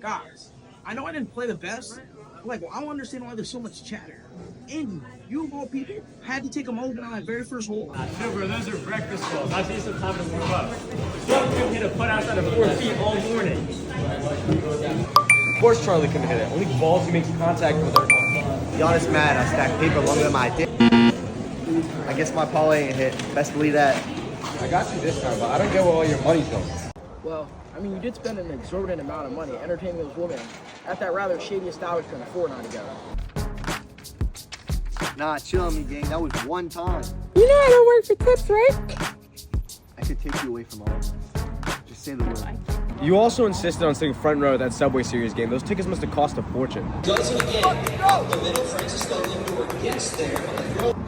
Guys, I know I didn't play the best. But like, well, I don't understand why there's so much chatter. And you of all people had to take a mulligan on that very first hole. No, bro, those are breakfast balls. I need some time to warm up. Some couldn't hit a putt outside of 4 feet all morning. Of course Charlie couldn't hit it. Only balls he makes contact with are. Giannis mad. I stacked paper longer than my dick. I guess my parlay ain't hit. Best believe that. I got you this time, but I don't get where all your money's going. Well, I mean, you did spend an exorbitant amount of money entertaining those women at that rather shady establishment 4 nights ago. Nah, chill on me, gang. That was one time. You know I don't work for tips, right? I could take you away from all of this. Just say the word. You also insisted on sitting front row at that Subway Series game. Those tickets must have cost a fortune. Does it again. The middle Francisco Lindor gets there.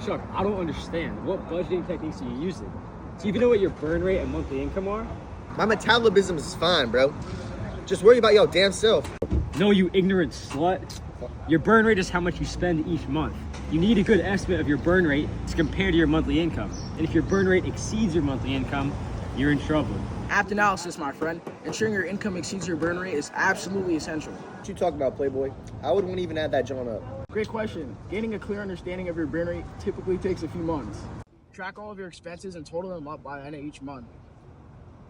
Chuck, I don't understand. What budgeting techniques are you using? Do you even know what your burn rate and monthly income are? My metabolism is fine, bro. Just worry about your damn self. No, you ignorant slut. Your burn rate is how much you spend each month. You need a good estimate of your burn rate to compare to your monthly income. And if your burn rate exceeds your monthly income, you're in trouble. Apt analysis, my friend. Ensuring your income exceeds your burn rate is absolutely essential. What you talking about, Playboy? I wouldn't even add that John up. Great question. Gaining a clear understanding of your burn rate typically takes a few months. Track all of your expenses and total them up by the end of each month.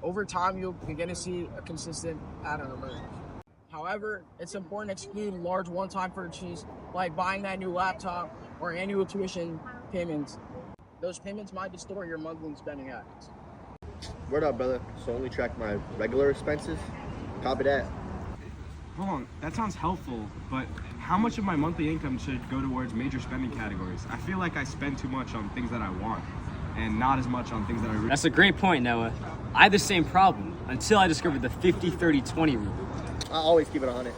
Over time, you'll begin to see a consistent pattern emerge. However, it's important to exclude large one-time purchases like buying that new laptop or annual tuition payments. Those payments might distort your monthly spending habits. Word up, brother. So only track my regular expenses? Copy that. Hold on, that sounds helpful, but how much of my monthly income should go towards major spending categories? I feel like I spend too much on things that I want and not as much on things that I really. That's a great point, Noah. I had the same problem until I discovered the 50-30-20 rule. I always keep it 100.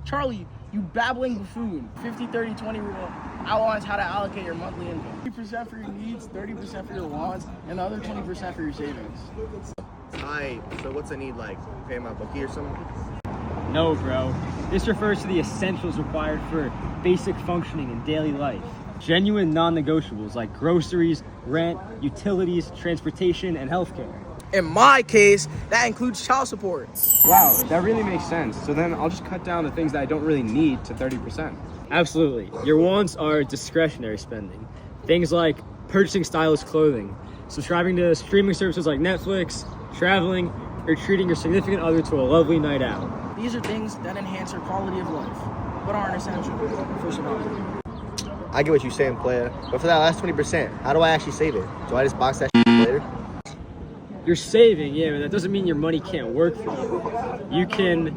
Charlie, you babbling buffoon. 50-30-20 rule outlines how to allocate your monthly income. 50% for your needs, 30% for your wants, and the other 20% for your savings. Alright, so what's I need, like pay my bookie or something? No, bro. This refers to the essentials required for basic functioning in daily life. Genuine non-negotiables like groceries, rent, utilities, transportation, and healthcare. In my case, that includes child support. Wow, that really makes sense. So then I'll just cut down the things that I don't really need to 30%. Absolutely. Your wants are discretionary spending. Things like purchasing stylish clothing, subscribing to streaming services like Netflix, traveling, or treating your significant other to a lovely night out. These are things that enhance your quality of life, but aren't essential for survival. I get what you're saying, player. But for that last 20%, how do I actually save it? Do I just box that later? You're saving, yeah, but that doesn't mean your money can't work for you. You can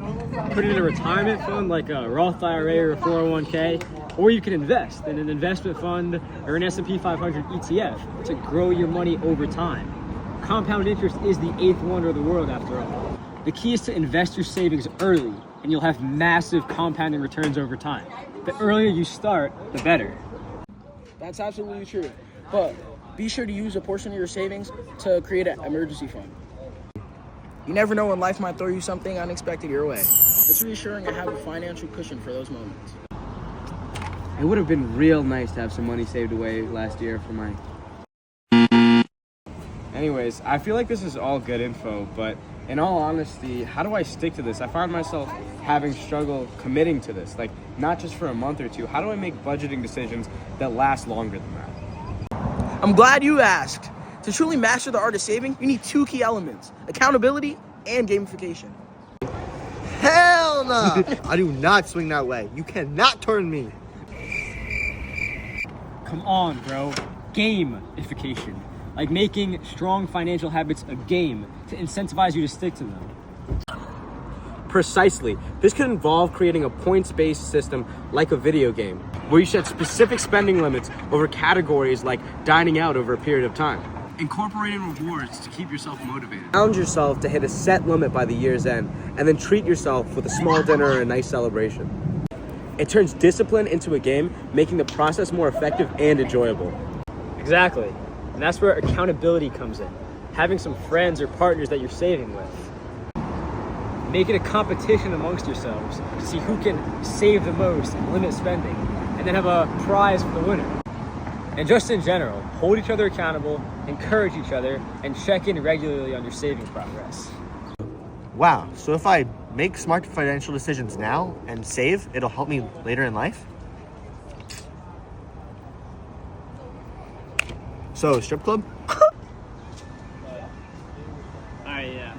put it in a retirement fund like a Roth IRA or a 401k, or you can invest in an investment fund or an S&P 500 ETF to grow your money over time. Compound interest is the 8th wonder of the world, after all. The key is to invest your savings early, and you'll have massive compounding returns over time. The earlier you start, the better. That's absolutely true. But be sure to use a portion of your savings to create an emergency fund. You never know when life might throw you something unexpected your way. It's reassuring to have a financial cushion for those moments. It would have been real nice to have some money saved away last year for my... Anyways, I feel like this is all good info, but in all honesty, how do I stick to this? I find myself having struggle committing to this, like not just for a month or two. How do I make budgeting decisions that last longer than that? I'm glad you asked. To truly master the art of saving, you need 2 key elements: accountability and gamification. Hell no! I do not swing that way. You cannot turn me. Come on, bro. Gamification. Like making strong financial habits a game to incentivize you to stick to them. Precisely. This could involve creating a points-based system like a video game, where you set specific spending limits over categories like dining out over a period of time. Incorporating rewards to keep yourself motivated. Challenge yourself to hit a set limit by the year's end, and then treat yourself with a small dinner or a nice celebration. It turns discipline into a game, making the process more effective and enjoyable. Exactly. And that's where accountability comes in. Having some friends or partners that you're saving with. Make it a competition amongst yourselves to see who can save the most and limit spending, and then have a prize for the winner. And just in general, hold each other accountable, encourage each other, and check in regularly on your saving progress. Wow, so if I make smart financial decisions now and save, it'll help me later in life. So, strip club? Alright, yeah.